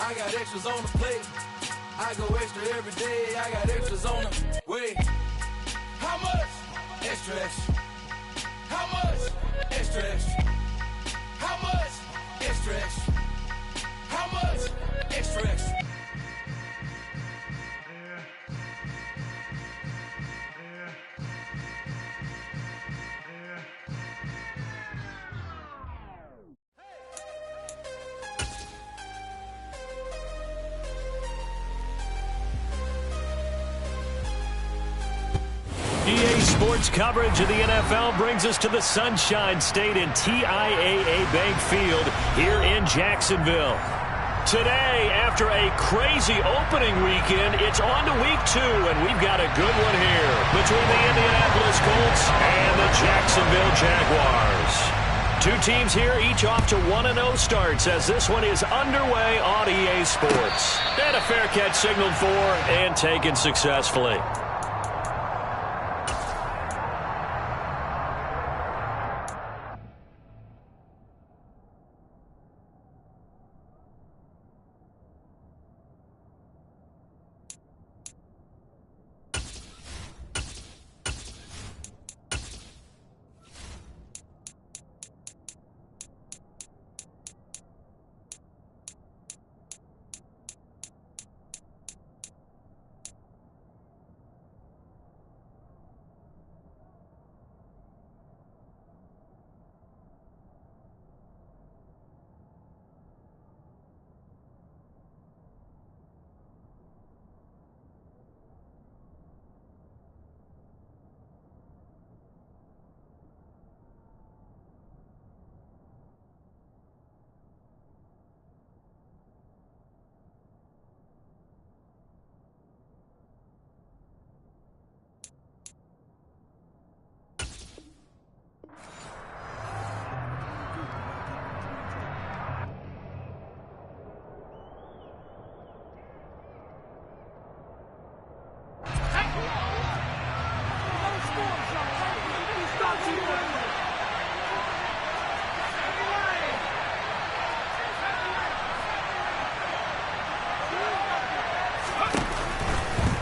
I got extras on the plate. I go extra every day. I got extras on the way. How much? Extra, extra. How much? Extra, extra. How much? Extra, extra. How much? Extra, extra. EA Sports coverage of the NFL brings us to the Sunshine State and TIAA Bank Field here in Jacksonville. Today, after a crazy opening weekend, it's on to week 2, and we've got a good one here between the Indianapolis Colts and the Jacksonville Jaguars. Two teams here, each off to 1-0 starts as this one is underway on EA Sports. And a fair catch signaled for and taken successfully.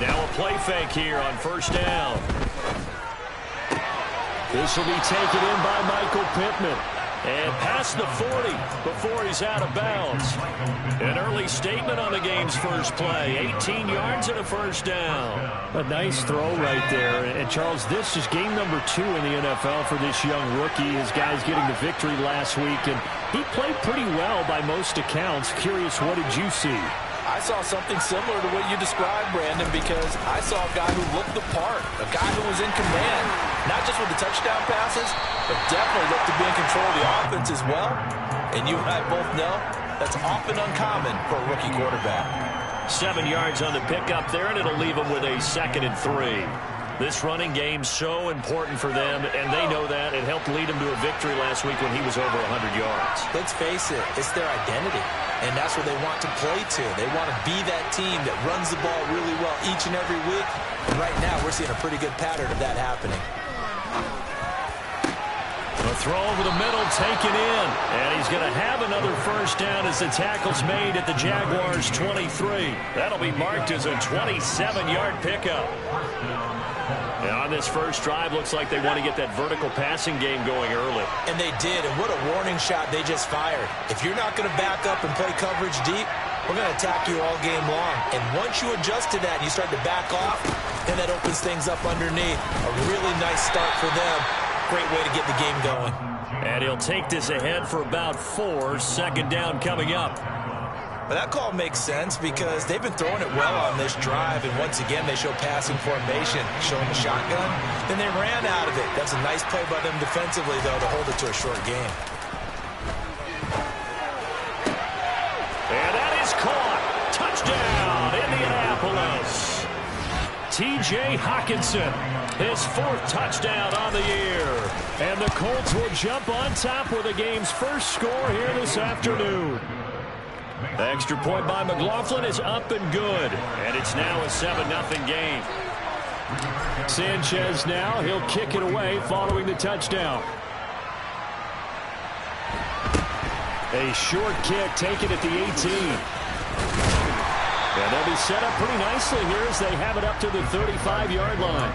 Now a play fake here on first down. This will be taken in by Michael Pittman. And past the 40 before he's out of bounds. An early statement on the game's first play. 18 yards and a first down. A nice throw right there. And Charles, this is game number 2 in the NFL for this young rookie. His guys getting the victory last week. And he played pretty well by most accounts. Curious, what did you see? I saw something similar to what you described, Brandon, because I saw a guy who looked the part, a guy who was in command, not just with the touchdown passes, but definitely looked to be in control of the offense as well. And you and I both know that's often uncommon for a rookie quarterback. 7 yards on the pickup there, and it'll leave him with a 2nd and 3. This running game's so important for them, and they know that. It helped lead them to a victory last week when he was over 100 yards. Let's face it, it's their identity, and that's what they want to play to. They want to be that team that runs the ball really well each and every week. And right now, we're seeing a pretty good pattern of that happening. A throw over the middle, taken in. And he's going to have another first down as the tackle's made at the Jaguars' 23. That'll be marked as a 27-yard pickup. And on this first drive, looks like they want to get that vertical passing game going early. And they did, and what a warning shot they just fired. If you're not going to back up and play coverage deep, we're going to attack you all game long. And once you adjust to that and you start to back off, then that opens things up underneath. A really nice start for them. Great way to get the game going. And he'll take this ahead for about 4. 2nd down coming up. Well, that call makes sense because they've been throwing it well on this drive, and once again they show passing formation, showing the shotgun. Then they ran out of it. That's a nice play by them defensively, though, to hold it to a short game. And that is caught. Touchdown, Indianapolis. T.J. Hockenson, his 4th touchdown on the year. And the Colts will jump on top with the game's first score here this afternoon. Extra point by McLaughlin is up and good. And it's now a 7-0 game. Sanchez now, he'll kick it away following the touchdown. A short kick taken at the 18. And they'll be set up pretty nicely here as they have it up to the 35-yard line.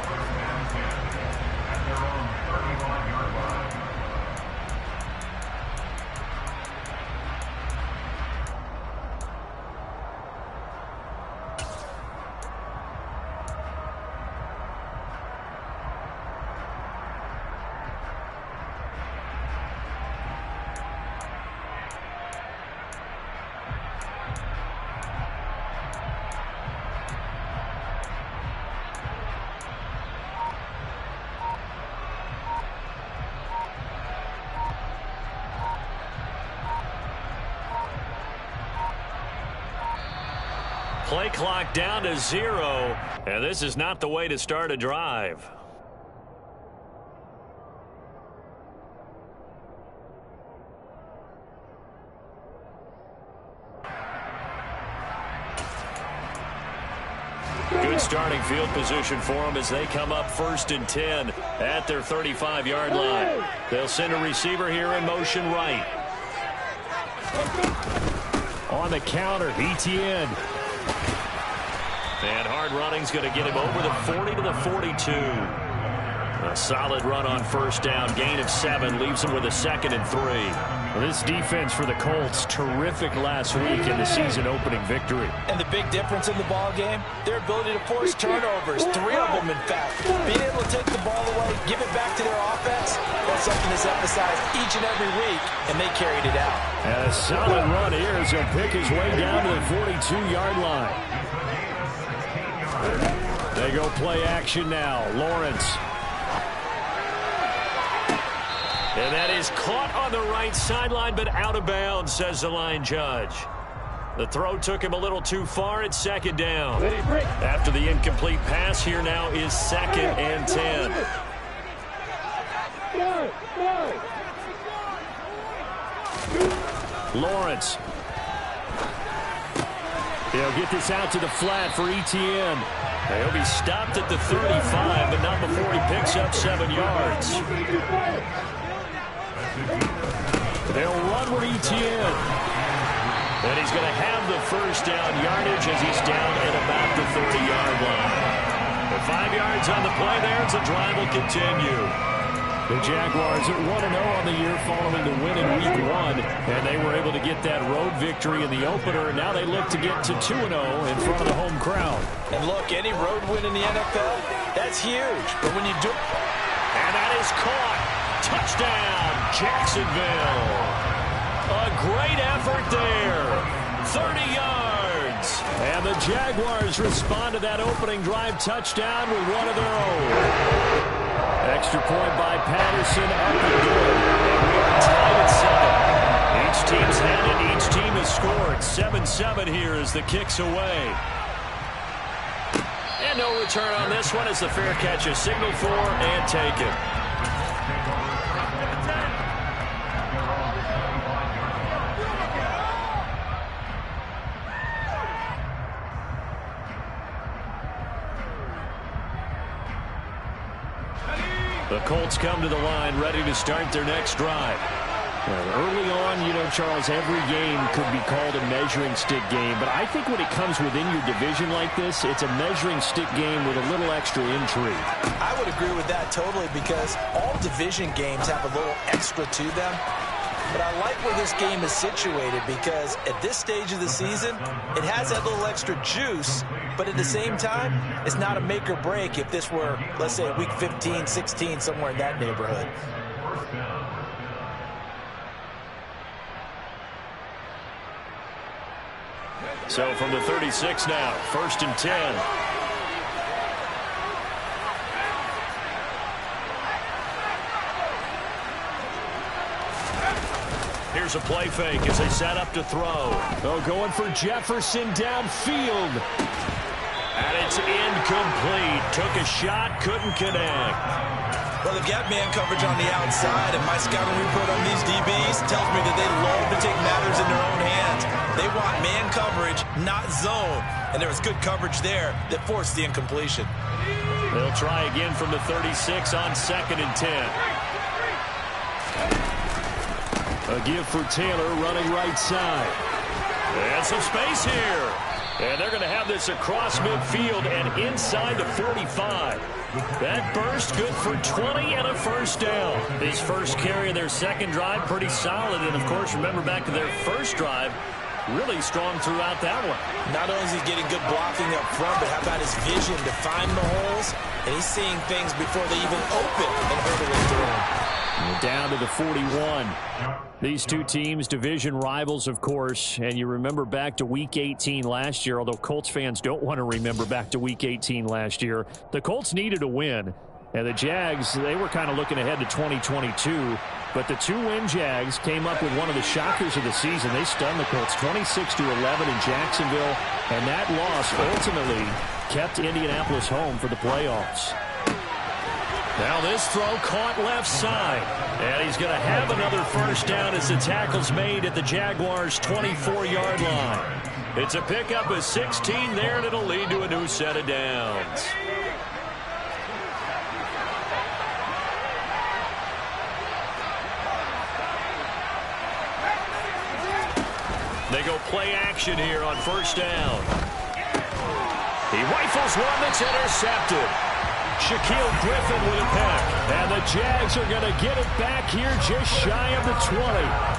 Play clock down to 0, and this is not the way to start a drive. Good starting field position for them as they come up 1st and 10 at their 35-yard line. They'll send a receiver here in motion right. On the counter, Etienne. And hard running's going to get him over the 40 to the 42. A solid run on 1st down. Gain of 7 leaves him with a 2nd and 3. Well, this defense for the Colts, terrific last week in the season opening victory. And the big difference in the ball game, their ability to force turnovers. 3 of them, in fact. Being able to take the ball away, give it back to their offense, that's something that's emphasized each and every week, and they carried it out. And a solid run here as he'll pick his way down to the 42-yard line. They go play action now. Lawrence. And that is caught on the right sideline, but out of bounds, says the line judge. The throw took him a little too far at 2nd down. After the incomplete pass, here now is 2nd and 10. Lawrence. He'll get this out to the flat for Etienne. He'll be stopped at the 35, but not before he picks up 7 yards. They'll run with Etienne. And he's going to have the 1st down yardage as he's down at about the 30-yard line. With 5 yards on the play there, the drive will continue. The Jaguars are 1-0 on the year following the win in Week 1, and they were able to get that road victory in the opener, and now they look to get to 2-0 in front of the home crowd. And look, any road win in the NFL, that's huge. But when you do... And that is caught. Touchdown, Jacksonville. A great effort there. 30 yards. And the Jaguars respond to that opening drive touchdown with one of their own. Extra point by Patterson, up and good. And we are tied at 7. Each team's had it. Each team has scored. 7-7 here as the kick's away. And no return on this one as the fair catch is signaled for and taken. The Colts come to the line ready to start their next drive. Well, early on, you know, Charles, every game could be called a measuring stick game. But I think when it comes within your division like this, it's a measuring stick game with a little extra intrigue. I would agree with that totally because all division games have a little extra to them. But I like where this game is situated because at this stage of the season, it has that little extra juice. But at the same time, it's not a make or break if this were, let's say, week 15, 16, somewhere in that neighborhood. So from the 36 now, 1st and 10. Here's a play fake as they set up to throw. Oh, going for Jefferson downfield. And it's incomplete. Took a shot, couldn't connect. Well, they've got man coverage on the outside, and my scouting report on these DBs tells me that they love to take matters in their own hands. They want man coverage, not zone. And there was good coverage there that forced the incompletion. They'll try again from the 36 on 2nd and 10. A give for Taylor running right side. And some space here. And they're going to have this across midfield and inside the 45. That burst good for 20 and a first down. His first carry of their second drive, pretty solid. And, of course, remember back to their first drive, really strong throughout that one. Not only is he getting good blocking up front, but how about his vision to find the holes? And he's seeing things before they even open and hurdling through them. Down to the 41. These two teams, division rivals, of course, and you remember back to Week 18 last year, although Colts fans don't want to remember back to Week 18 last year. The Colts needed a win, and the Jags, they were kind of looking ahead to 2022, but the two-win Jags came up with one of the shockers of the season. They stunned the Colts 26-11 in Jacksonville, and that loss ultimately kept Indianapolis home for the playoffs. Now this throw caught left side. And he's going to have another first down as the tackle's made at the Jaguars' 24-yard line. It's a pickup of 16 there, and it'll lead to a new set of downs. They go play action here on first down. He rifles one that's intercepted. Shaquille Griffin with a pick. And the Jags are going to get it back here just shy of the 20.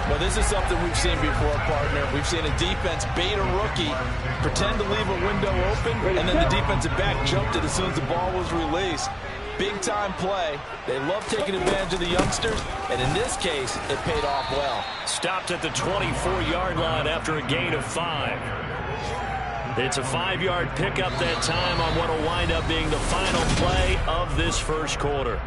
Well, this is something we've seen before, partner. We've seen a defense bait a rookie, pretend to leave a window open, and then the defensive back jumped it as soon as the ball was released. Big-time play. They love taking advantage of the youngsters, and in this case, it paid off well. Stopped at the 24-yard line after a gain of 5. It's a 5-yard pickup that time on what will wind up being the final play of this first quarter.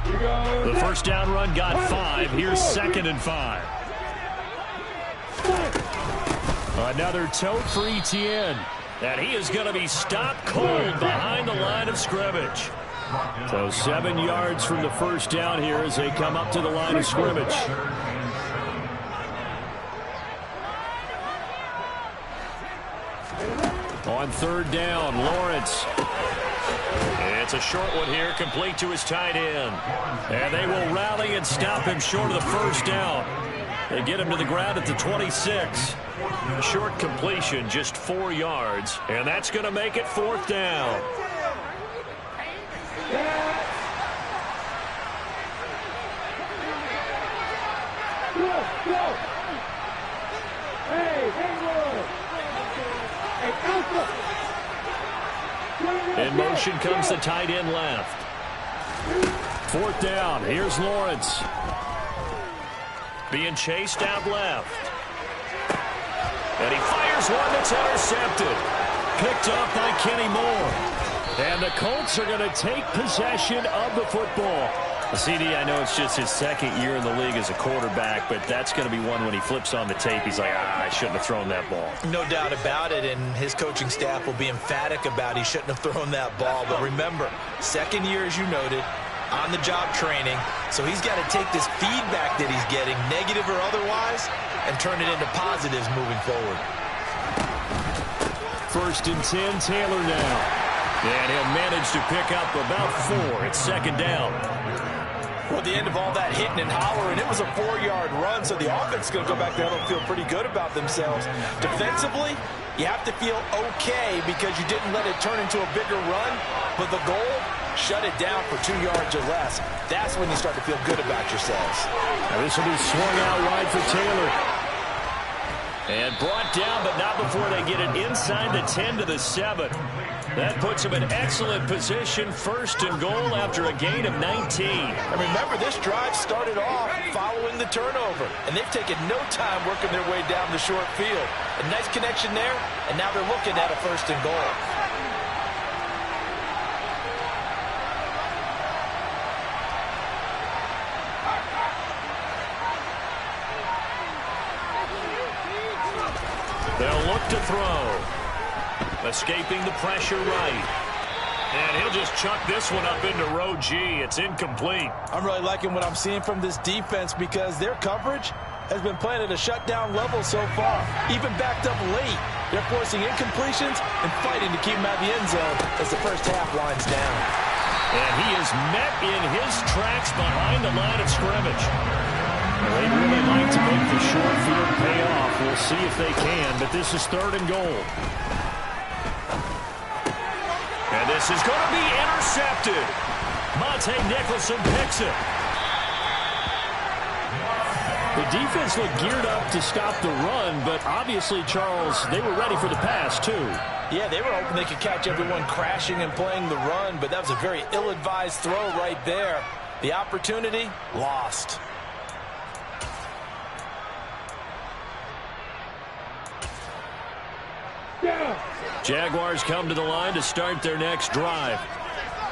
The first down run got 5. Here's 2nd and 5. Another tote for Etienne. And he is going to be stopped cold behind the line of scrimmage. So 7 yards from the first down here as they come up to the line of scrimmage. On third down, Lawrence. It's a short one here, complete to his tight end. And they will rally and stop him short of the first down. They get him to the ground at the 26. Short completion, just 4 yards. And that's going to make it 4th down. In motion comes the tight end left. 4th down. Here's Lawrence. Being chased out left. And he fires one that's intercepted. Picked up by Kenny Moore. And the Colts are going to take possession of the football. CD, I know it's just his 2nd year in the league as a quarterback, but that's going to be one when he flips on the tape. He's like, I shouldn't have thrown that ball. No doubt about it, and his coaching staff will be emphatic about he shouldn't have thrown that ball. But remember, 2nd year, as you noted, on-the-job training. So he's got to take this feedback that he's getting, negative or otherwise, and turn it into positives moving forward. 1st and 10, Taylor now. And he'll manage to pick up about 4. It's 2nd down. Well, at the end of all that hitting and hollering, it was a 4-yard run, so the offense is going to go back there and feel pretty good about themselves. Defensively, you have to feel okay because you didn't let it turn into a bigger run, but the goal, shut it down for 2 yards or less. That's when you start to feel good about yourselves. Now this will be swung out wide for Taylor. And brought down, but not before they get it inside the 10 to the 7. That puts them in excellent position, 1st and goal after a gain of 19. And remember, this drive started off following the turnover, and they've taken no time working their way down the short field. A nice connection there, and now they're looking at a 1st and goal. They'll look to throw. Escaping the pressure right. And he'll just chuck this one up into row G. It's incomplete. I'm really liking what I'm seeing from this defense because their coverage has been playing at a shutdown level so far. Even backed up late, they're forcing incompletions and fighting to keep him out of the end zone as the first half winds down. And he is met in his tracks behind the line of scrimmage. Well, they'd really like to make the short field pay off. We'll see if they can, but this is 3rd and goal. And this is going to be intercepted. Monte Nicholson picks it. The defense looked geared up to stop the run, but obviously, Charles, they were ready for the pass, too. Yeah, they were hoping they could catch everyone crashing and playing the run, but that was a very ill-advised throw right there. The opportunity, lost. Jaguars come to the line to start their next drive.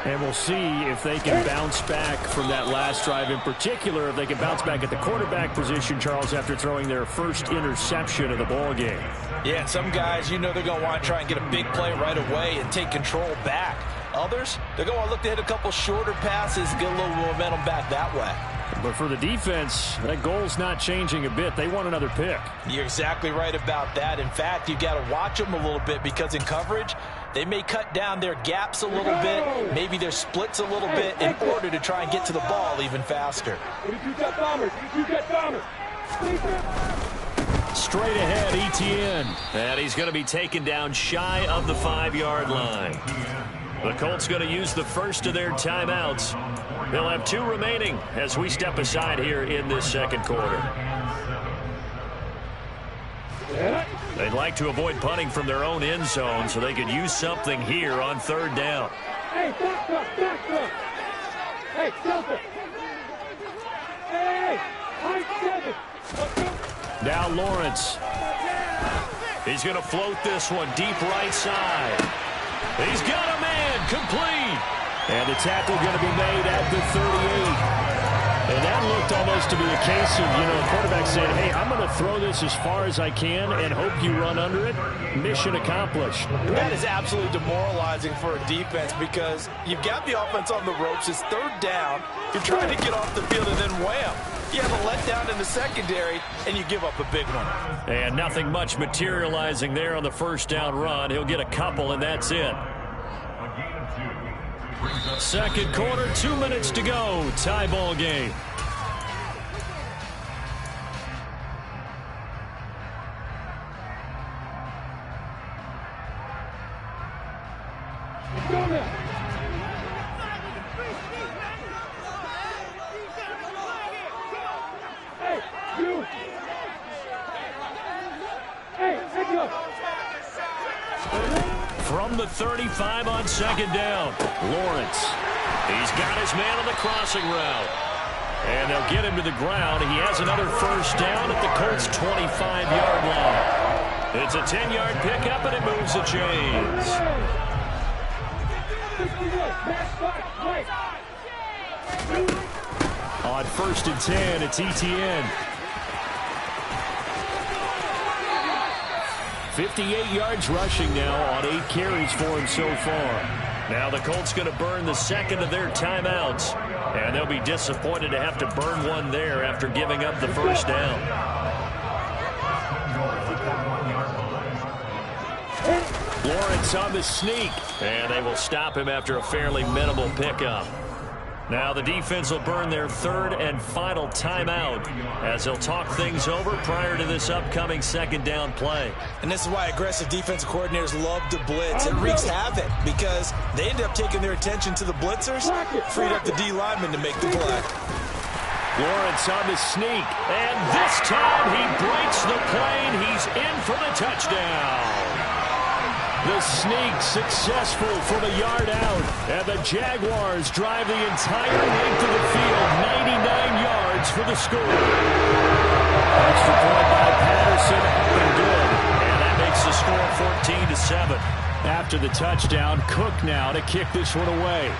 And we'll see if they can bounce back from that last drive. In particular, if they can bounce back at the quarterback position, Charles, after throwing their first interception of the ball game. Yeah, and some guys, you know they're going to want to try and get a big play right away and take control back. Others, they're going to look to hit a couple shorter passes and get a little momentum back that way. But for the defense, that goal's not changing a bit. They want another pick. You're exactly right about that. In fact, you've got to watch them a little bit because in coverage, they may cut down their gaps a little bit, maybe their splits a little bit in order to try and get to the ball even faster. Straight ahead, Etienne. And he's going to be taken down shy of the 5-yard line. The Colts going to use the first of their timeouts. They'll have 2 remaining as we step aside here in this second quarter. They'd like to avoid punting from their own end zone so they could use something here on 3rd down. Hey, back up. Hey, Delta. Hey, high 7. Now Lawrence. He's going to float this one deep right side. He's got a man, complete. And the tackle going to be made at the 38. And that looked almost to be a case of, a quarterback saying, hey, I'm going to throw this as far as I can and hope you run under it. Mission accomplished. That is absolutely demoralizing for a defense because you've got the offense on the ropes. It's 3rd down. You're trying to get off the field and then wham. You have a letdown in the secondary, and you give up a big one. And nothing much materializing there on the 1st down run. He'll get a couple, and that's it. Second quarter, 2 minutes to go. Tie ball game. From the 35 on 2nd down, Lawrence. He's got his man on the crossing route. And they'll get him to the ground. He has another 1st down at the Colts' 25-yard line. It's a 10-yard pickup, and it moves the chains. On 1st and 10, it's Etienne. 58 yards rushing now on 8 carries for him so far. Now the Colts going to burn the second of their timeouts, and they'll be disappointed to have to burn one there after giving up the 1st down. Lawrence on the sneak, and they will stop him after a fairly minimal pickup. Now the defense will burn their 3rd and final timeout as they'll talk things over prior to this upcoming 2nd down play. And this is why aggressive defensive coordinators love to blitz. It wreaks havoc because they end up taking their attention to the blitzers, freed up the D lineman to make the play. Lawrence on the sneak, and this time he breaks the plane. He's in for the touchdown. The sneak successful from a yard out, and the Jaguars drive the entire length of the field, 99 yards for the score. Extra point by Patterson, up and good, and that makes the score 14-7. After the touchdown, Cook now to kick this one away.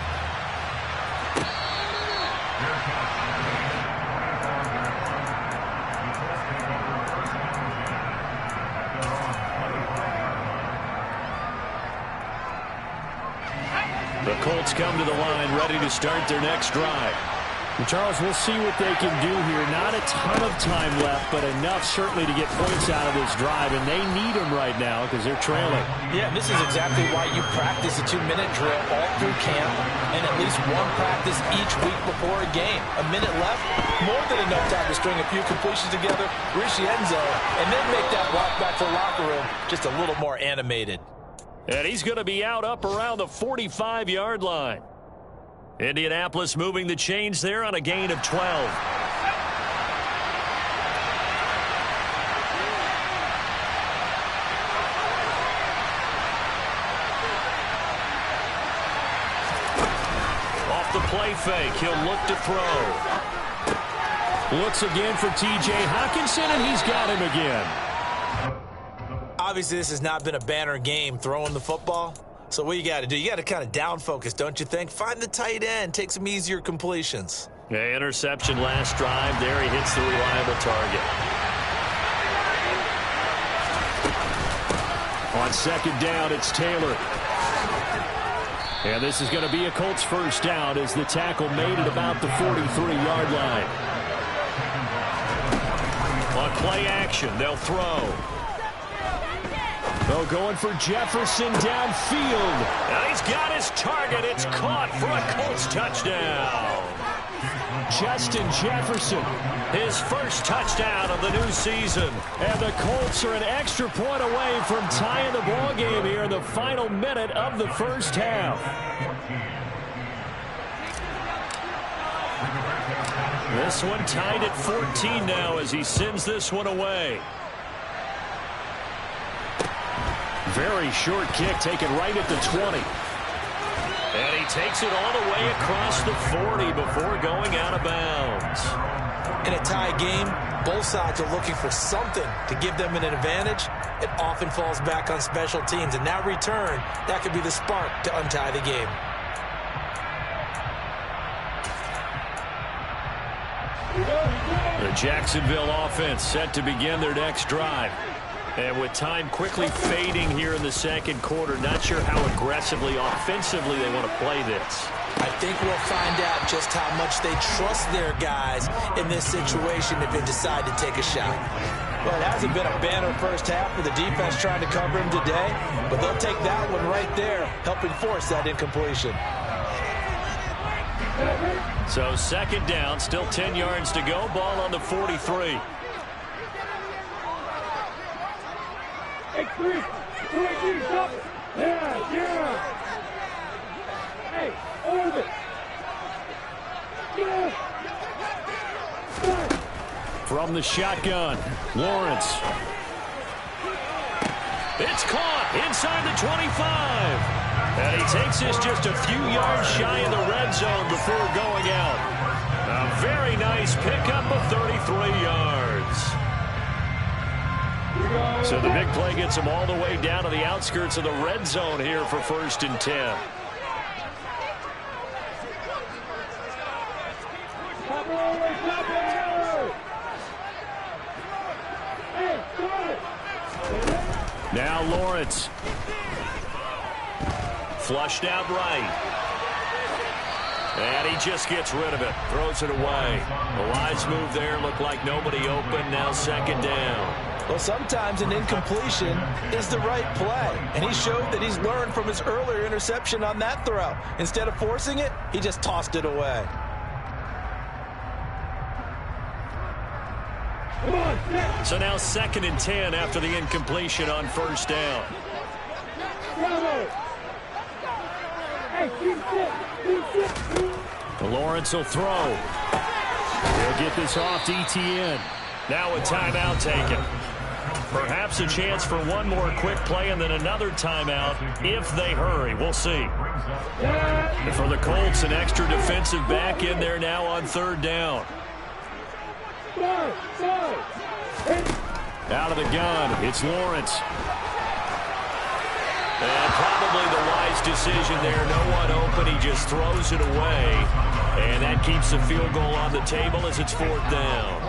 The Colts come to the line ready to start their next drive. And Charles, we'll see what they can do here. Not a ton of time left, but enough certainly to get points out of this drive, and they need them right now because they're trailing. Yeah, this is exactly why you practice a 2-minute drill all through camp and at least one practice each week before a game. A minute left, more than enough time to string a few completions together, reach the end zone, and then make that walk back to the locker room just a little more animated. And he's going to be out up around the 45-yard line. Indianapolis moving the chains there on a gain of 12. Off the play fake, he'll look to throw. Looks again for T.J. Hockenson, and he's got him again. Obviously, this has not been a banner game throwing the football. So what you got to do, you got to kind of down focus, don't you think? Find the tight end, take some easier completions. Yeah, interception last drive. There he hits the reliable target. On second down, it's Taylor. And this is going to be a Colts first down as the tackle made it about the 43-yard line. On play action, they'll throw. Oh, going for Jefferson downfield. Now he's got his target. It's caught for a Colts touchdown. Justin Jefferson. His first touchdown of the new season. And the Colts are an extra point away from tying the ball game here in the final minute of the first half. This one tied at 14 now as he sends this one away. Very short kick taken right at the 20. And he takes it all the way across the 40 before going out of bounds. In a tie game, both sides are looking for something to give them an advantage. It often falls back on special teams. And that return, that could be the spark to untie the game. The Jacksonville offense set to begin their next drive. And with time quickly fading here in the second quarter, not sure how aggressively, offensively they want to play this. I think we'll find out just how much they trust their guys in this situation if they decide to take a shot. Well, it hasn't been a banner first half for the defense trying to cover him today, but they'll take that one right there, helping force that incompletion. So second down, still 10 yards to go, ball on the 43. Hey, three, stop. Yeah. Hey, hold it. Yeah. From the shotgun, Lawrence. It's caught inside the 25. And he takes this just a few yards shy of the red zone before going out. A very nice pickup of 33 yards. So the big play gets him all the way down to the outskirts of the red zone here for 1st and 10. Now Lawrence. Flushed out right. And he just gets rid of it. Throws it away. The wise move there. Looked like nobody open. Now second down. Well, sometimes an incompletion is the right play. And he showed that he's learned from his earlier interception on that throw. Instead of forcing it, he just tossed it away. So now 2nd and 10 after the incompletion on 1st down. Lawrence will throw. He'll get this off to ETN. Now a timeout taken. Perhaps a chance for one more quick play and then another timeout if they hurry. We'll see. And for the Colts, an extra defensive back in there now on 3rd down. Out of the gun, it's Lawrence. And probably the wise decision there. No one open. He just throws it away. And that keeps the field goal on the table as it's 4th down.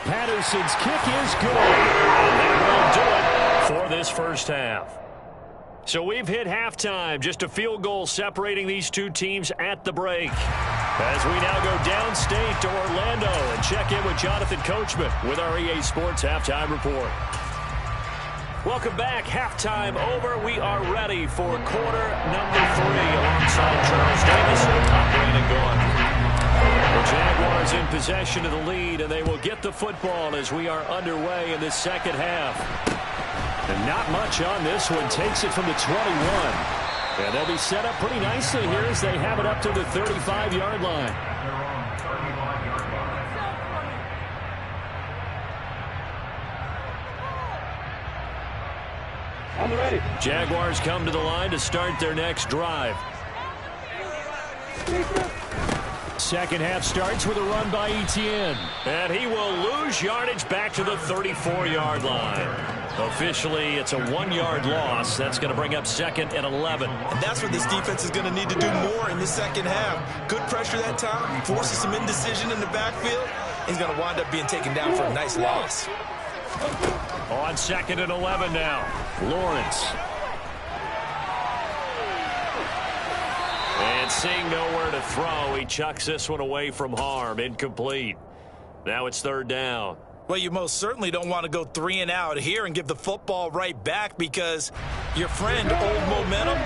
Patterson's kick is good. And that will do it for this first half. So we've hit halftime, just a field goal separating these two teams at the break. As we now go downstate to Orlando and check in with Jonathan Coachman with our EA Sports Halftime Report. Welcome back. Halftime over. We are ready for quarter number 3 alongside Charles Davis and Brandon Gaughan. The Jaguars in possession of the lead, and they will get the football as we are underway in the second half. And not much on this one. Takes it from the 21. And they'll be set up pretty nicely here as they have it up to the 35-yard line. I'm ready. Jaguars come to the line to start their next drive. Second half starts with a run by Etienne. And he will lose yardage back to the 34-yard line. Officially, it's a 1-yard loss. That's going to bring up 2nd and 11. And that's what this defense is going to need to do more in the second half. Good pressure that time, forces some indecision in the backfield. He's going to wind up being taken down for a nice loss. On 2nd and 11 now, Lawrence. And seeing nowhere to throw, he chucks this one away from harm. Incomplete. Now it's 3rd down. Well, you most certainly don't want to go 3 and out here and give the football right back because your friend, Old Momentum,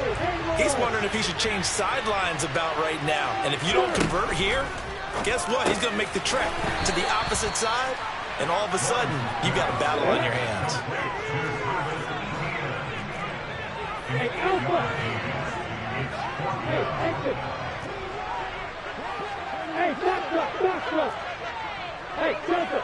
he's wondering if he should change sidelines about right now. And if you don't convert here, guess what? He's going to make the trek to the opposite side, and all of a sudden, you've got a battle on your hands. Hey, Alpha! Hey, exit! Hey, back. Hey, Delta!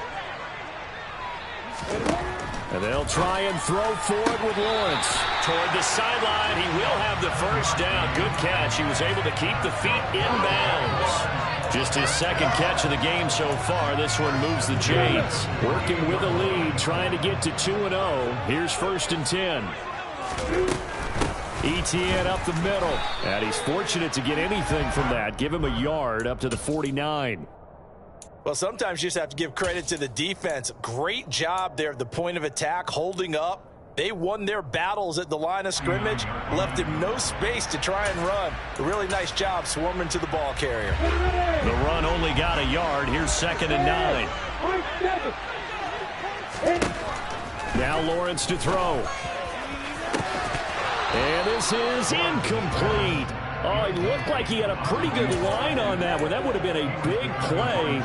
And they'll try and throw forward with Lawrence. Toward the sideline, he will have the first down. Good catch. He was able to keep the feet in bounds. Just his 2nd catch of the game so far. This one moves the Jays. Working with a lead, trying to get to 2-0. Here's 1st and 10. Etienne up the middle. And he's fortunate to get anything from that. Give him a yard up to the 49. Well, sometimes you just have to give credit to the defense. Great job there at the point of attack, holding up. They won their battles at the line of scrimmage, left him no space to try and run. A really nice job swarming to the ball carrier. The run only got a yard. Here's 2nd and 9. Now Lawrence to throw. And this is incomplete. Oh, it looked like he had a pretty good line on that one. That would have been a big play,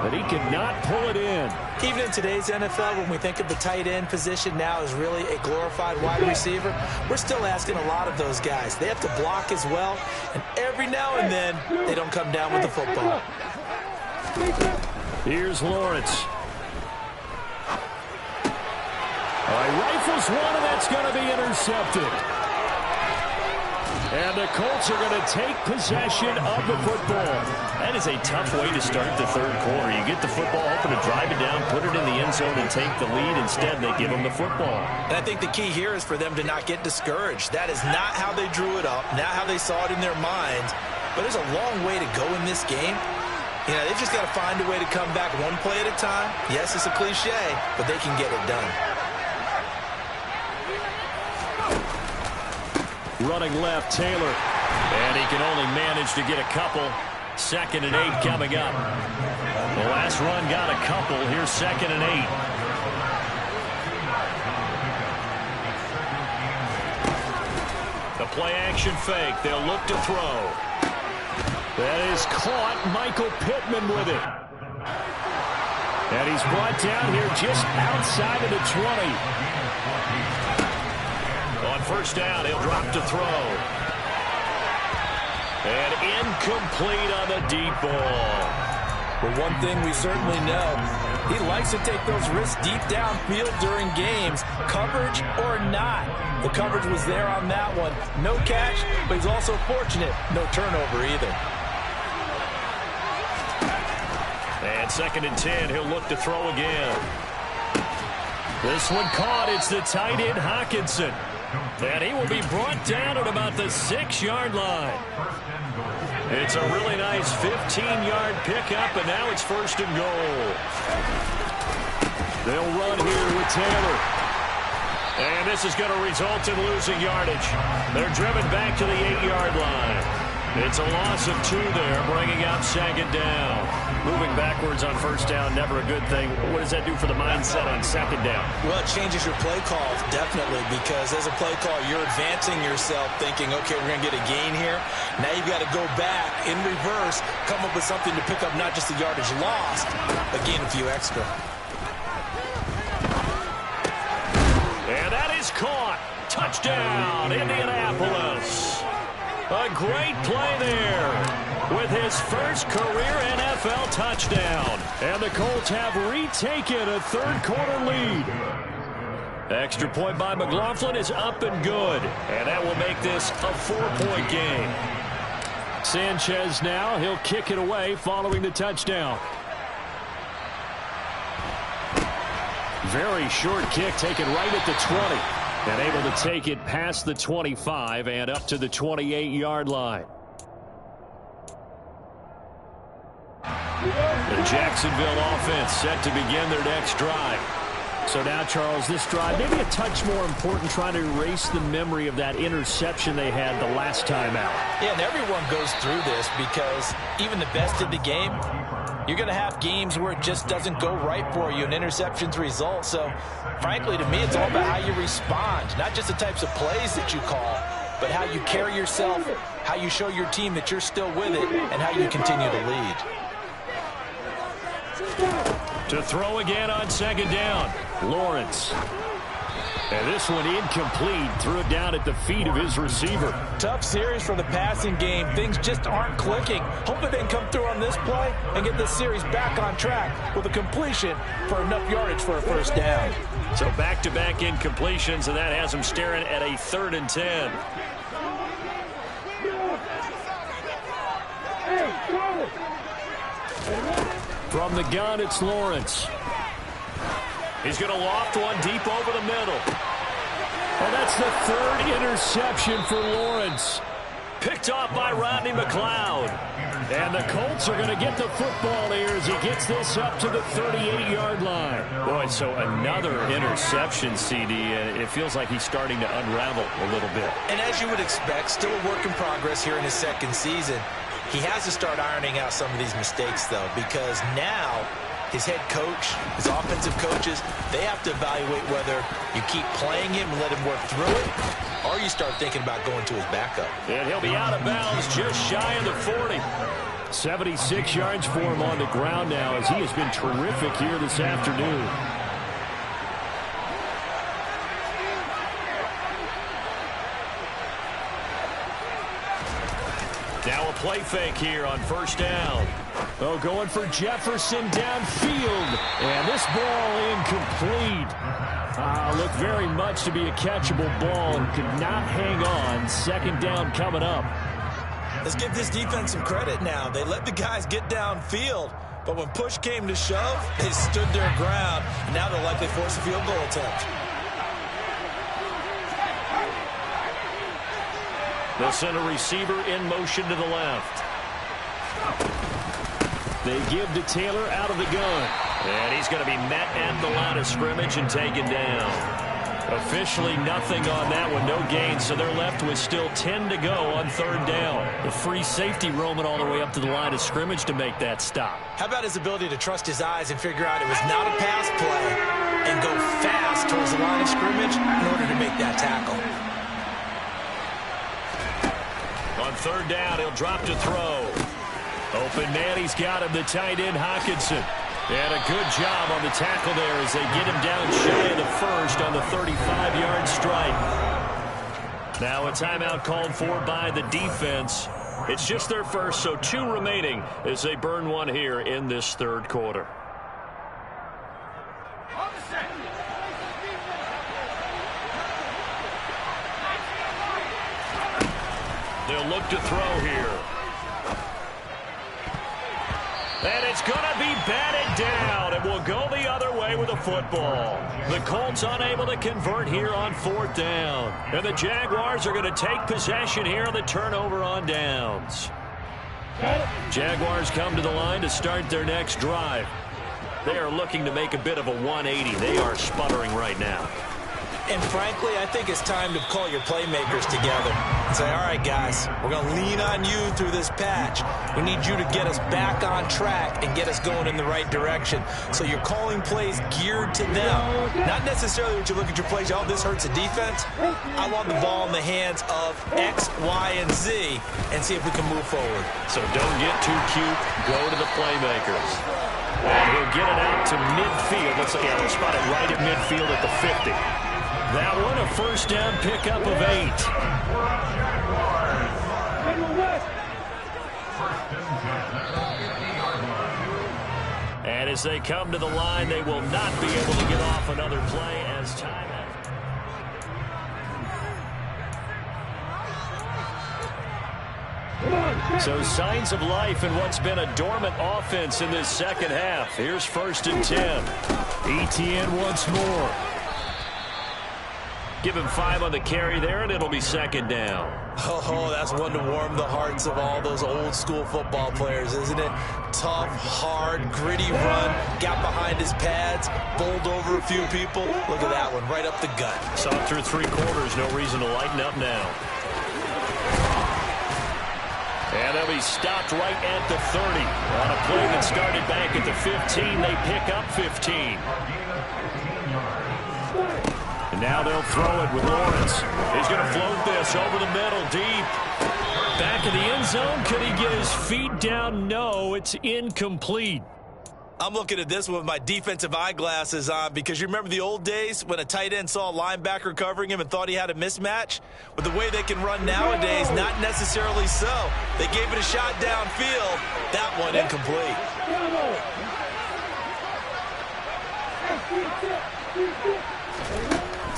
but he could not pull it in. Even in today's NFL, when we think of the tight end position now as really a glorified wide receiver, we're still asking a lot of those guys. They have to block as well, and every now and then, they don't come down with the football. Here's Lawrence. All right, rifles one, and that's going to be intercepted. And the Colts are going to take possession of the football. That is a tough way to start the 3rd quarter. You get the football, hoping to drive it down, put it in the end zone, and take the lead. Instead, they give them the football. And I think the key here is for them to not get discouraged. That is not how they drew it up, not how they saw it in their minds. But there's a long way to go in this game. You know, they've just got to find a way to come back one play at a time. Yes, it's a cliche, but they can get it done. Running left, Taylor. And he can only manage to get a couple. 2nd and 8 coming up. The last run got a couple. Here's 2nd and 8. The play action fake. They'll look to throw. That is caught. Michael Pittman with it. And he's brought down here just outside of the 20. On 1st down, he'll drop to throw. And incomplete on the deep ball. But one thing we certainly know, he likes to take those risks deep downfield during games, coverage or not. The coverage was there on that one. No catch, but he's also fortunate. No turnover either. And 2nd and 10, he'll look to throw again. This one caught. It's the tight end, Hawkinson. And he will be brought down at about the 6-yard line. It's a really nice 15-yard pickup, and now it's 1st and goal. They'll run here with Taylor. And this is going to result in losing yardage. They're driven back to the 8-yard line. It's a loss of 2 there, bringing up second down. Moving backwards on first down, never a good thing. What does that do for the mindset on second down? Well, it changes your play calls, definitely, because as a play call, you're advancing yourself thinking, okay, we're going to get a gain here. Now you've got to go back in reverse, come up with something to pick up not just the yardage lost, but gain a few extra. And that is caught. Touchdown, Indianapolis. A great play there with his first career NFL touchdown. And the Colts have retaken a third-quarter lead. Extra point by McLaughlin is up and good. And that will make this a 4-point game. Sanchez now, he'll kick it away following the touchdown. Very short kick taken right at the 20. And able to take it past the 25 and up to the 28-yard line. The Jacksonville offense set to begin their next drive. So now, Charles, this drive maybe a touch more important, trying to erase the memory of that interception they had the last time out. Yeah, and everyone goes through this because even the best in the game, you're going to have games where it just doesn't go right for you and interceptions result. So, frankly, to me, it's all about how you respond, not just the types of plays that you call, but how you carry yourself, how you show your team that you're still with it, and how you continue to lead. To throw again on second down, Lawrence. And this one incomplete. Threw it down at the feet of his receiver. Tough series for the passing game. Things just aren't clicking. Hopefully they can come through on this play and get this series back on track with a completion for enough yardage for a first down. So back-to-back incompletions, and that has him staring at a 3rd and 10. From the gun, it's Lawrence. He's going to loft one deep over the middle. Oh, that's the 3rd interception for Lawrence. Picked off by Rodney McLeod. And the Colts are going to get the football here as he gets this up to the 38-yard line. Boy, so another interception, CD. It feels like he's starting to unravel a little bit. And as you would expect, still a work in progress here in his second season. He has to start ironing out some of these mistakes, though, because now his head coach, his offensive coaches, they have to evaluate whether you keep playing him and let him work through it, or you start thinking about going to his backup. And he'll be out of bounds just shy of the 40. 76 yards for him on the ground now as he has been terrific here this afternoon. Now a play fake here on first down. Oh, going for Jefferson downfield. And this ball incomplete. Looked very much to be a catchable ball and could not hang on. Second down coming up. Let's give this defense some credit now. They let the guys get downfield, but when push came to shove, they stood their ground. And now they'll likely force a field goal attempt. They'll send a receiver in motion to the left. They give to Taylor out of the gun. And he's going to be met at the line of scrimmage and taken down. Officially nothing on that one, no gain, so they're left with still 10 to go on third down. The free safety roaming all the way up to the line of scrimmage to make that stop. How about his ability to trust his eyes and figure out it was not a pass play and go fast towards the line of scrimmage in order to make that tackle. On third down, he'll drop to throw. Open man, he's got him, the tight end, Hockenson. And a good job on the tackle there as they get him down shy of the first on the 35-yard strike. Now a timeout called for by the defense. It's just their first, so 2 remaining as they burn one here in this third quarter. They'll look to throw here. And it's going to be batted down, and will go the other way with the football. The Colts unable to convert here on fourth down. And the Jaguars are going to take possession here on the turnover on downs. Jaguars come to the line to start their next drive. They are looking to make a bit of a 180. They are sputtering right now. And frankly, I think it's time to call your playmakers together and say, all right, guys, we're going to lean on you through this patch. We need you to get us back on track and get us going in the right direction. So you're calling plays geared to them. Not necessarily what you look at your plays, oh, this hurts the defense. I want the ball in the hands of X, Y, and Z and see if we can move forward. So don't get too cute. Go to the playmakers. And he'll get it out to midfield. Looks like they'll spot it right at midfield at the 50. That one, a first down pickup of 8. And as they come to the line, they will not be able to get off another play as time. So signs of life in what's been a dormant offense in this second half. Here's 1st and 10. ETN once more. Give him 5 on the carry there, and it'll be 2nd down. Oh, that's one to warm the hearts of all those old-school football players, isn't it? Tough, hard, gritty run, got behind his pads, bowled over a few people. Look at that one, right up the gut. Saw it through 3 quarters, no reason to lighten up now. And they'll be stopped right at the 30. On a play that started back at the 15, they pick up 15. And now they'll throw it with Lawrence. He's going to float this over the middle, deep. Back in the end zone. Could he get his feet down? No, it's incomplete. I'm looking at this with my defensive eyeglasses on because you remember the old days when a tight end saw a linebacker covering him and thought he had a mismatch? With the way they can run nowadays, not necessarily so. They gave it a shot downfield. That one incomplete.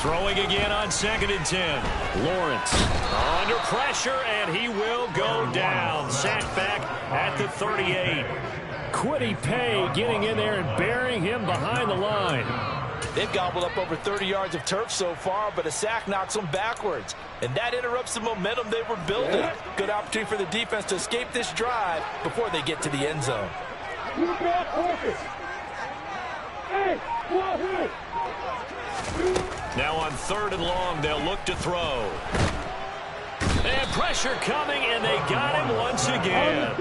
Throwing again on 2nd and 10. Lawrence under pressure, and he will go down. Sacked back at the 38. Quiddy Pay getting in there and burying him behind the line. They've gobbled up over 30 yards of turf so far, but a sack knocks them backwards. And that interrupts the momentum they were building. Good opportunity for the defense to escape this drive before they get to the end zone. Now on 3rd and long, they'll look to throw. And pressure coming, and they got him once again.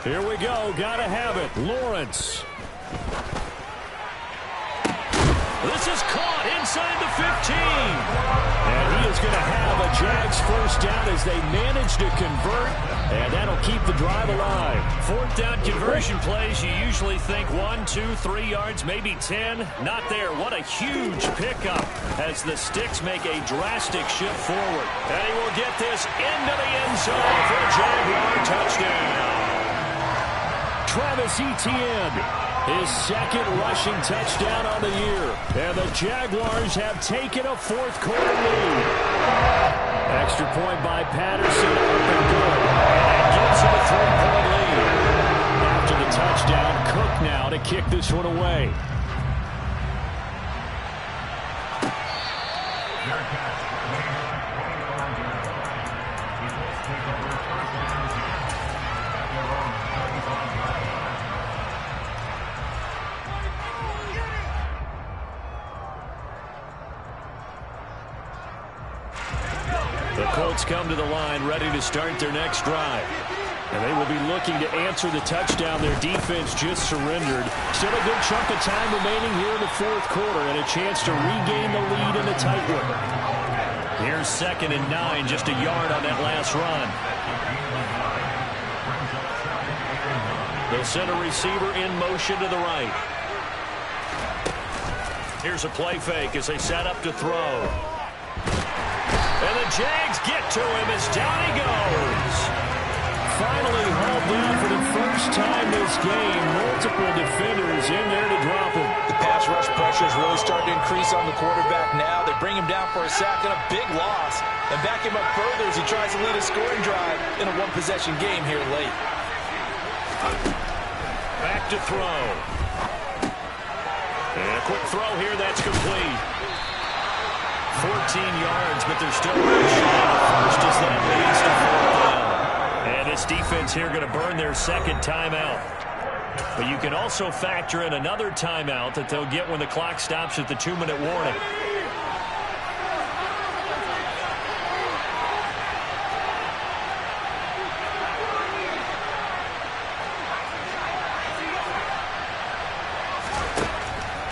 Here we go. Gotta have it. Lawrence. This is caught inside the 15. And he is going to have a Jags first down as they manage to convert. And that'll keep the drive alive. 4th down conversion plays, you usually think 1, 2, 3 yards, maybe 10. Not there. What a huge pickup as the Sticks make a drastic shift forward. And he will get this into the end zone for a Jaguar touchdown. Travis Etienne, his 2nd rushing touchdown on the year. And the Jaguars have taken a 4th quarter lead. Extra point by Patterson, up and good. And that gives him a 3-point lead. After the touchdown, Cook now to kick this one away. The Colts come to the line ready to start their next drive. And they will be looking to answer the touchdown their defense just surrendered. Still a good chunk of time remaining here in the 4th quarter and a chance to regain the lead in the tight one. Here's 2nd and 9, just a yard on that last run. They'll send a receiver in motion to the right. Here's a play fake as they set up to throw. And the Jags get to him as down he goes. Finally hauled down for the first time this game. Multiple defenders in there to drop him. The pass rush pressure is really starting to increase on the quarterback now. They bring him down for a sack and a big loss. And back him up further as he tries to lead a scoring drive in a one-possession game here late. Back to throw. And a quick throw here, that's complete. 14 yards, but they're still really shy of the first as that leads to 4th down. And this defense here going to burn their second timeout. But you can also factor in another timeout that they'll get when the clock stops at the 2-minute warning.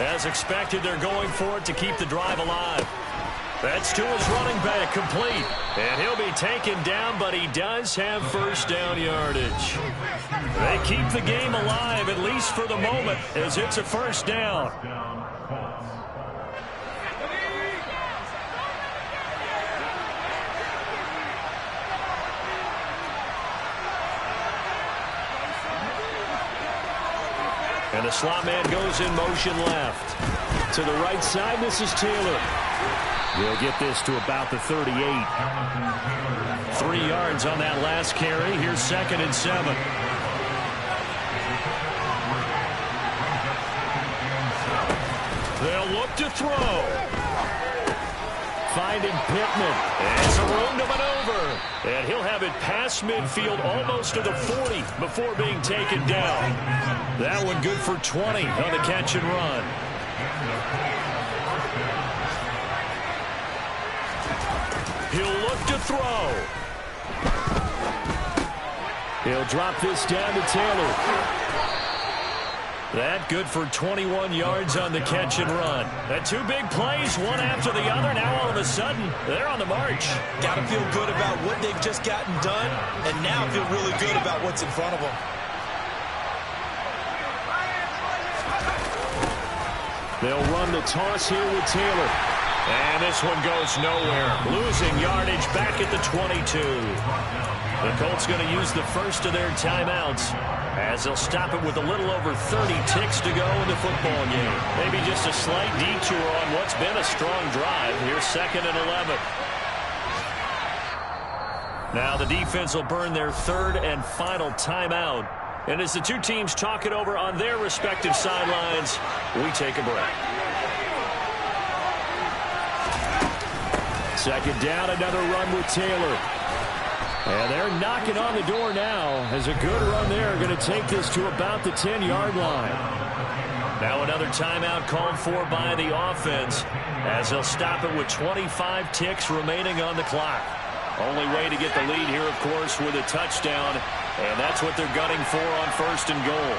As expected, they're going for it to keep the drive alive. That's to his running back, complete. And he'll be taken down, but he does have first down yardage. They keep the game alive, at least for the moment, as it's a first down. And the slot man goes in motion left. To the right side, this is Taylor. They'll get this to about the 38. 3 yards on that last carry. Here's 2nd and 7. They'll look to throw. Finding Pittman. It's a room to maneuver. And he'll have it past midfield almost to the 40 before being taken down. That one good for 20 on the catch and run. He'll look to throw. He'll drop this down to Taylor. That good for 21 yards on the catch and run. That 2 big plays, one after the other. Now all of a sudden, they're on the march. Got to feel good about what they've just gotten done, and now feel really good about what's in front of them. They'll run the toss here with Taylor. And this one goes nowhere. Losing yardage back at the 22. The Colts going to use the first of their timeouts as they'll stop it with a little over 30 ticks to go in the football game. Maybe just a slight detour on what's been a strong drive. Here's 2nd and 11. Now the defense will burn their 3rd and final timeout. And as the two teams talk it over on their respective sidelines, we take a break. 2nd down, another run with Taylor. And they're knocking on the door now as a good run there. Going to take this to about the 10-yard line. Now another timeout called for by the offense as they'll stop it with 25 ticks remaining on the clock. Only way to get the lead here, of course, with a touchdown. And that's what they're gunning for on 1st and goal.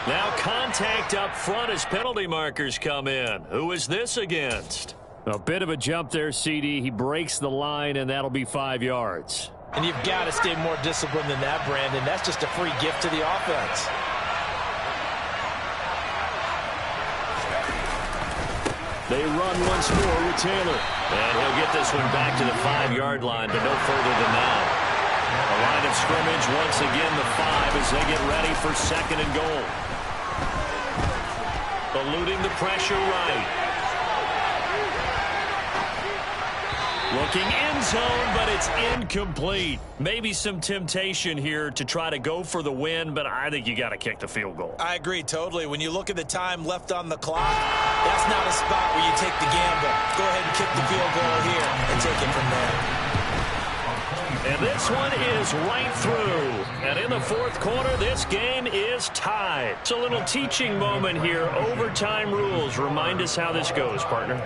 Now contact up front as penalty markers come in. Who is this against? A bit of a jump there, CD. He breaks the line, and that'll be 5 yards. And you've got to stay more disciplined than that, Brandon. That's just a free gift to the offense. They run once more with Taylor. And he'll get this one back to the 5-yard line, but no further than that. A line of scrimmage, once again the 5 as they get ready for 2nd and goal. Eluding the pressure right. Looking end zone, but it's incomplete. Maybe some temptation here to try to go for the win, but I think you got to kick the field goal. I agree totally. When you look at the time left on the clock, that's not a spot where you take the gamble. Go ahead and kick the field goal here and take it from there. And this one is right through. And in the 4th quarter, this game is tied. It's a little teaching moment here. Overtime rules. Remind us how this goes, partner.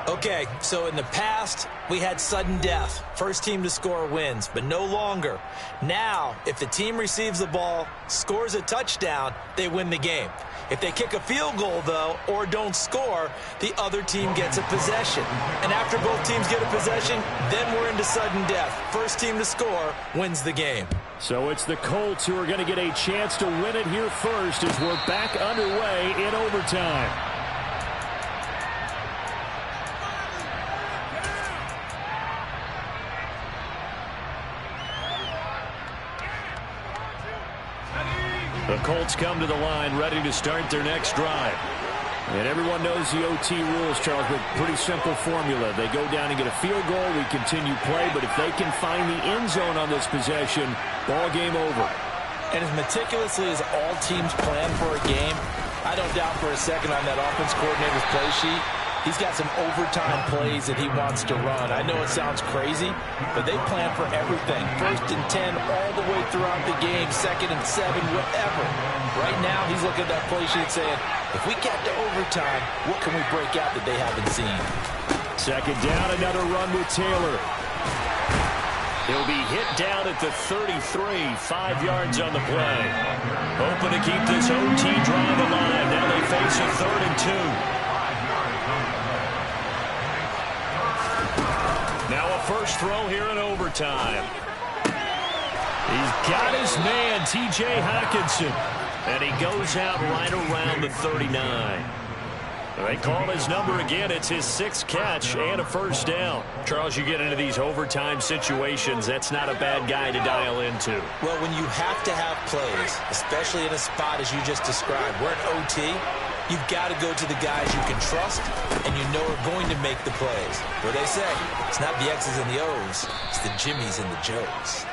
Okay, so in the past, we had sudden death. First team to score wins, but no longer. Now, if the team receives the ball, scores a touchdown, they win the game. If they kick a field goal, though, or don't score, the other team gets a possession. And after both teams get a possession, then we're into sudden death. First team to score wins the game. So it's the Colts who are going to get a chance to win it here first as we're back underway in overtime. The Colts come to the line ready to start their next drive. And everyone knows the OT rules, Charles, but pretty simple formula. They go down and get a field goal, we continue play, but if they can find the end zone on this possession, ball game over. And as meticulously as all teams plan for a game, I don't doubt for a second on that offense coordinator's play sheet, he's got some overtime plays that he wants to run. I know it sounds crazy, but they plan for everything. 1st and 10 all the way throughout the game, 2nd and 7, whatever. Right now, he's looking at that play sheet saying, if we get to overtime, what can we break out that they haven't seen? 2nd down, another run with Taylor. He'll be hit down at the 33, 5 yards on the play. Hoping to keep this OT drive alive. Now they face a 3rd and 2. Now a first throw here in overtime. He's got his man, T.J. Hockenson. And he goes out right around the 39. They call his number again. It's his 6th catch and a first down. Charles, you get into these overtime situations, that's not a bad guy to dial into. Well, when you have to have plays, especially in a spot as you just described, we're in OT, you've got to go to the guys you can trust and you know are going to make the plays. What they say, it's not the X's and the O's, it's the Jimmies and the Joes.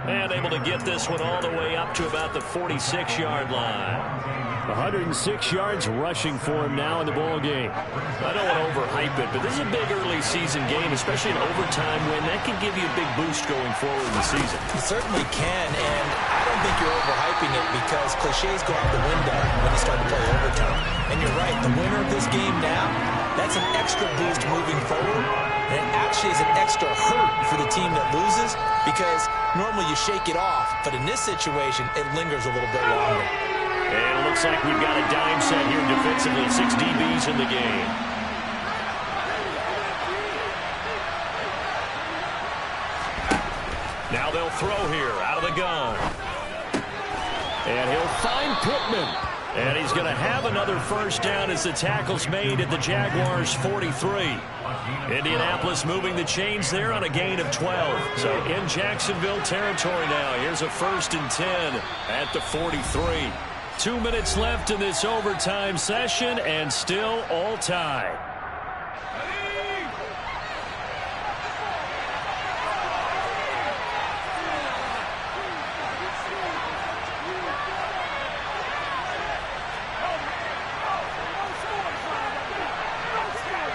And able to get this one all the way up to about the 46-yard line. 106 yards rushing for him now in the ball game. I don't want to overhype it, but this is a big early season game, especially an overtime win. That can give you a big boost going forward in the season. It certainly can, and I don't think you're overhyping it because cliches go out the window when you start to play overtime. And you're right, the winner of this game now, that's an extra boost moving forward. And it actually is an extra hurt for the team that loses because normally you shake it off, but in this situation, it lingers a little bit longer. And it looks like we've got a dime set here defensively. 6 DBs in the game. Now they'll throw here out of the gun. And he'll find Pittman. And he's going to have another first down as the tackle's made at the Jaguars' 43. Indianapolis moving the chains there on a gain of 12. So in Jacksonville territory now. Here's a 1st and 10 at the 43. 2 minutes left in this overtime session and still all tied.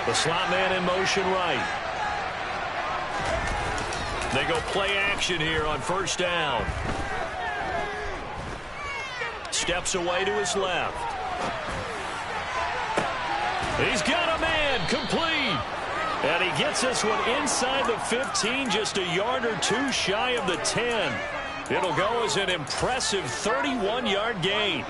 The slot man in motion right. They go play action here on 1st down. Steps away to his left. He's got a man, complete. And he gets this one inside the 15, just a yard or two shy of the 10. It'll go as an impressive 31-yard gain.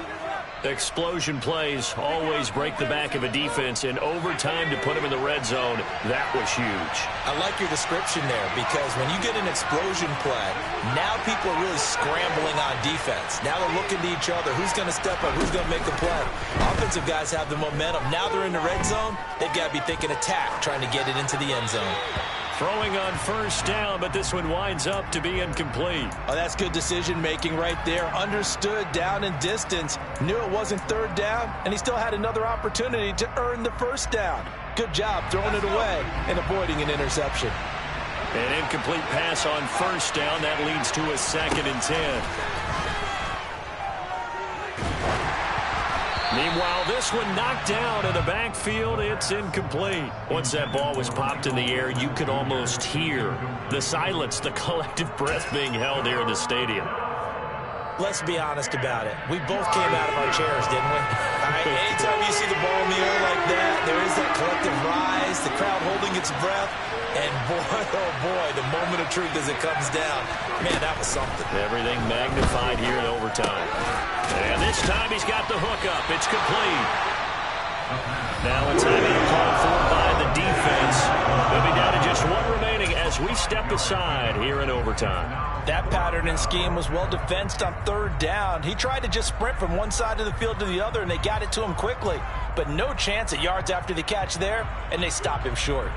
Explosion plays always break the back of a defense. In overtime to put him in the red zone, that was huge. I like your description there because when you get an explosion play, now people are really scrambling on defense. Now they're looking to each other. Who's going to step up? Who's going to make a play? Offensive guys have the momentum. Now they're in the red zone. They've got to be thinking attack, trying to get it into the end zone. Throwing on 1st down, but this one winds up to be incomplete. Oh, that's good decision-making right there. Understood down and distance. Knew it wasn't 3rd down, and he still had another opportunity to earn the 1st down. Good job throwing it away and avoiding an interception. An incomplete pass on 1st down. That leads to a 2nd and 10. Meanwhile, this one knocked down in the backfield. It's incomplete. Once that ball was popped in the air, you could almost hear the silence, the collective breath being held here in the stadium. Let's be honest about it. We both came out of our chairs, didn't we? All right, anytime you see the ball in the air like that, there is that collective rise, the crowd holding its breath, and boy, oh boy, the moment of truth as it comes down. Man, that was something. Everything magnified here in overtime. And this time he's got the hook up. It's complete. Now a timeout called for by the defense. They'll be down to just one remaining as we step aside here in overtime. That pattern and scheme was well defensed on 3rd down. He tried to just sprint from one side of the field to the other, and they got it to him quickly. But no chance at yards after the catch there, and they stop him short.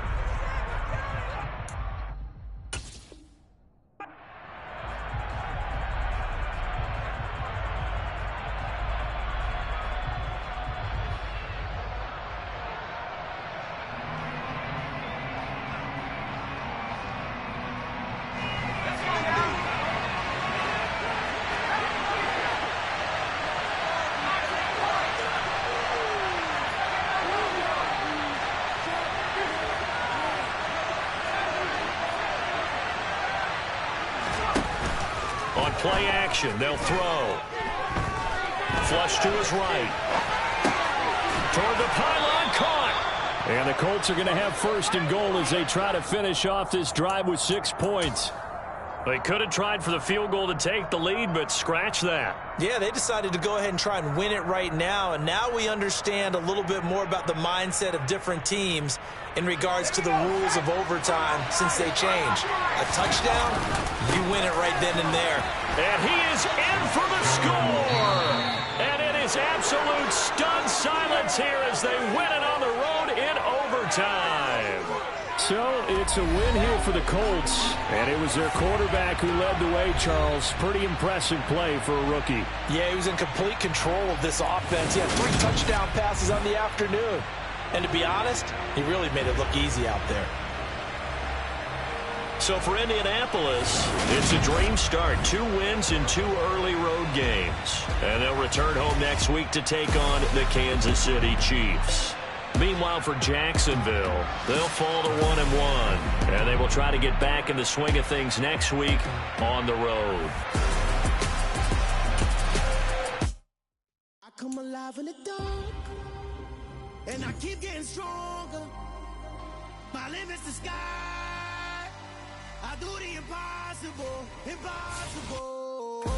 On play action, they'll throw. Flush to his right. Toward the pylon, caught. And the Colts are going to have first and goal as they try to finish off this drive with 6 points. They could have tried for the field goal to take the lead, but scratch that. Yeah, they decided to go ahead and try and win it right now, and now we understand a little bit more about the mindset of different teams in regards to the rules of overtime since they changed. A touchdown, you win it right then and there. And he is in for the score. And it is absolute stunned silence here as they win it on the road in overtime. So it's a win here for the Colts, and it was their quarterback who led the way, Charles. Pretty impressive play for a rookie. Yeah, he was in complete control of this offense. He had 3 touchdown passes on the afternoon. And to be honest, he really made it look easy out there. So for Indianapolis, it's a dream start. 2 wins in 2 early road games. And they'll return home next week to take on the Kansas City Chiefs. Meanwhile, for Jacksonville, they'll fall to 1-1, and they will try to get back in the swing of things next week on the road. I come alive in the dark, and I keep getting stronger. My limit's the sky. I do the impossible, impossible.